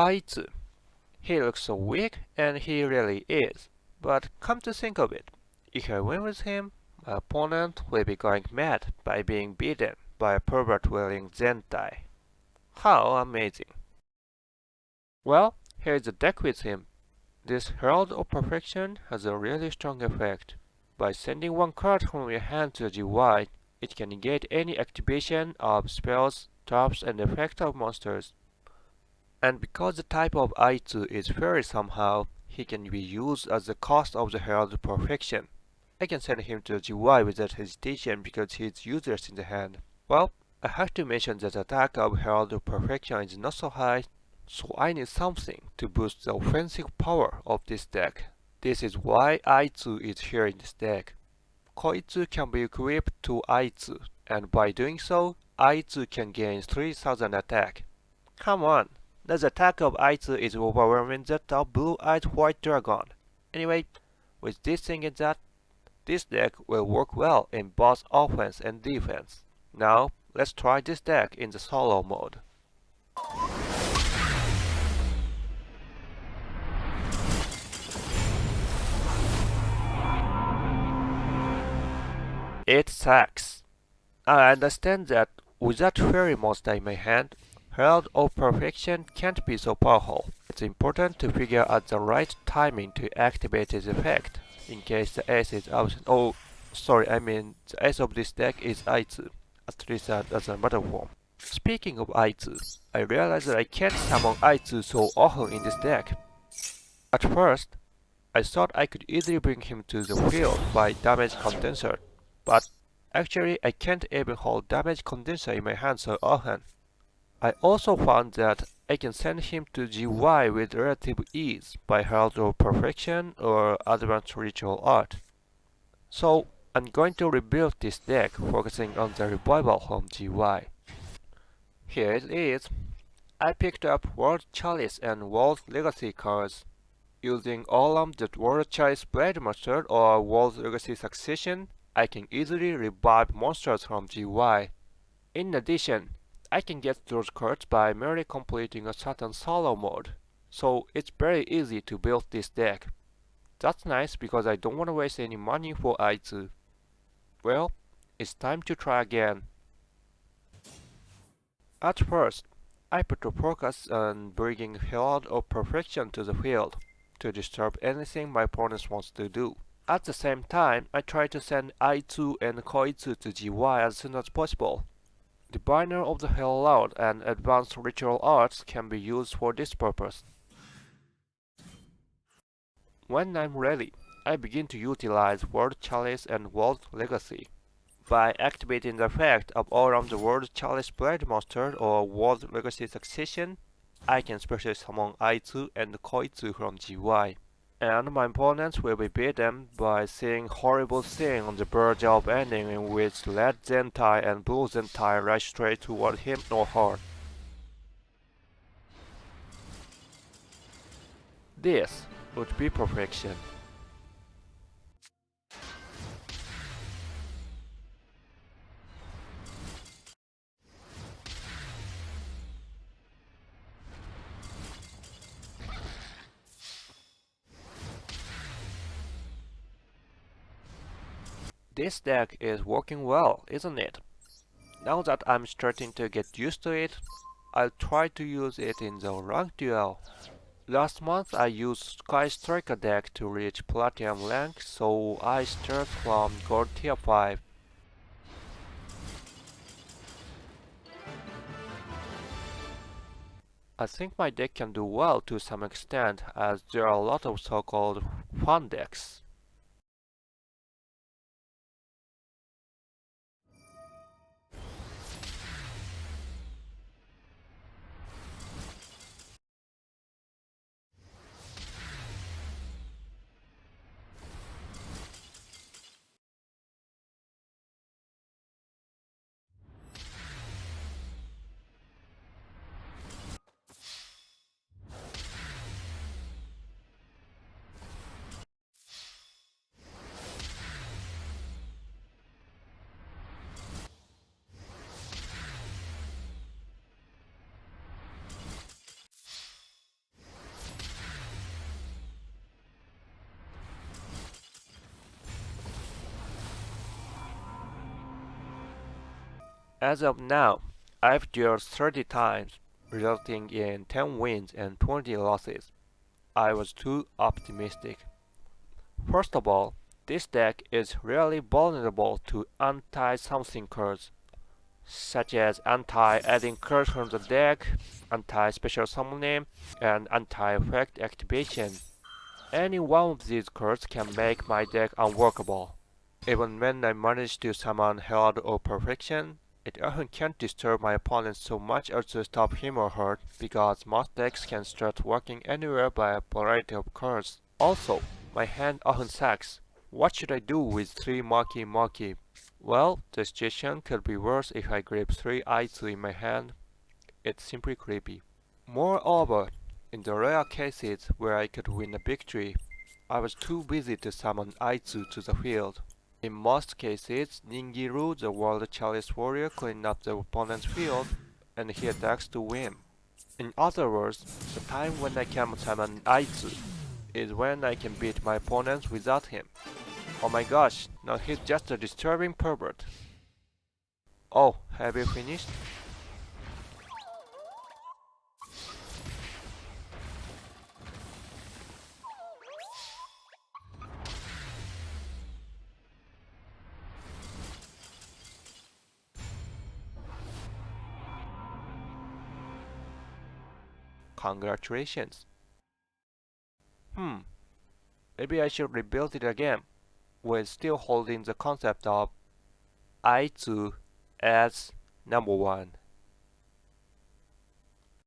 Aitsu. He looks so weak, and he really is. But come to think of it, if I win with him, my opponent will be going mad by being beaten by a pervert wearing Zentai. How amazing. Well, here's the deck with him. This Herald of Perfection has a really strong effect. By sending one card from your hand to the GY, it can negate any activation of spells, traps, and effects of monsters. And because the type of Aitsu is fairy somehow, he can be used as the cost of the Herald of Perfection. I can send him to the GY without hesitation because he is useless in the hand. Well, I have to mention that the attack of Herald of Perfection is not so high, so I need something to boost the offensive power of this deck. This is why Aitsu is here in this deck. Koitsu can be equipped to Aitsu, and by doing so, Aitsu can gain 3000 attack. Come on, the attack of Aitsu is overwhelming that of Blue-Eyed White Dragon. Anyway, with this thing is that, this deck will work well in both offense and defense. Now, let's try this deck in the solo mode. It sucks. I understand that without fairy monster in my hand, Herald of Perfection can't be so powerful. It's important to figure out the right timing to activate its effect, in case the ace is absent. Oh, sorry, I mean the ace of this deck is Aitsu, at least as a matter form. Speaking of Aitsu, I realized that I can't summon Aitsu so often in this deck. At first, I thought I could easily bring him to the field by damage condenser, but actually I can't even hold damage condenser in my hand so often. I also found that I can send him to GY with relative ease by Herald of Perfection or Advanced Ritual Art. So I'm going to rebuild this deck focusing on the revival from GY. Here it is. I picked up World Chalice and World Legacy cards. Using all of the World Chalice Blade Master or World Legacy Succession, I can easily revive monsters from GY. In addition, I can get those cards by merely completing a certain solo mode, so it's very easy to build this deck. That's nice because I don't want to waste any money for Aitsu. Well, it's time to try again. At first, I put the focus on bringing Herald of Perfection to the field, to disturb anything my opponent wants to do. At the same time, I try to send Aitsu and Koitsu to GY as soon as possible. Diviner of the Herald and Advanced Ritual Arts can be used for this purpose. When I'm ready, I begin to utilize World Chalice and World Legacy. By activating the effect of all of the World Chalice Blade Monster or World Legacy Succession, I can specially summon Aitsu and Koitsu from GY. And my opponents will be beaten by seeing horrible thing on the verge of ending in which red Zentai and blue Zentai rush straight toward him or her. This would be perfection. This deck is working well, isn't it? Now that I'm starting to get used to it, I'll try to use it in the ranked duel. Last month I used Sky Striker deck to reach Platinum rank, so I start from Gold Tier 5. I think my deck can do well to some extent as there are a lot of so-called fun decks. As of now, I've dueled 30 times, resulting in 10 wins and 20 losses. I was too optimistic. First of all, this deck is really vulnerable to anti-something cards, such as anti-adding cards from the deck, anti-special summoning, and anti-effect activation. Any one of these cards can make my deck unworkable. Even when I manage to summon Herald of Perfection, it often can't disturb my opponent so much as to stop him or her, because most decks can start working anywhere by a variety of cards. Also, my hand often sucks. What should I do with 3 Maki Maki? Well, the situation could be worse if I grip 3 Aitsu in my hand. It's simply creepy. Moreover, in the rare cases where I could win a victory, I was too busy to summon Aitsu to the field. In most cases, Ningiru, the World Chalice Warrior, cleaned up the opponent's field, and he attacks to win. In other words, the time when I can summon Aitsu is when I can beat my opponents without him. Oh my gosh, now he's just a disturbing pervert. Oh, have you finished? Congratulations. Hmm, maybe I should rebuild it again, while still holding the concept of Aitsu as number 1.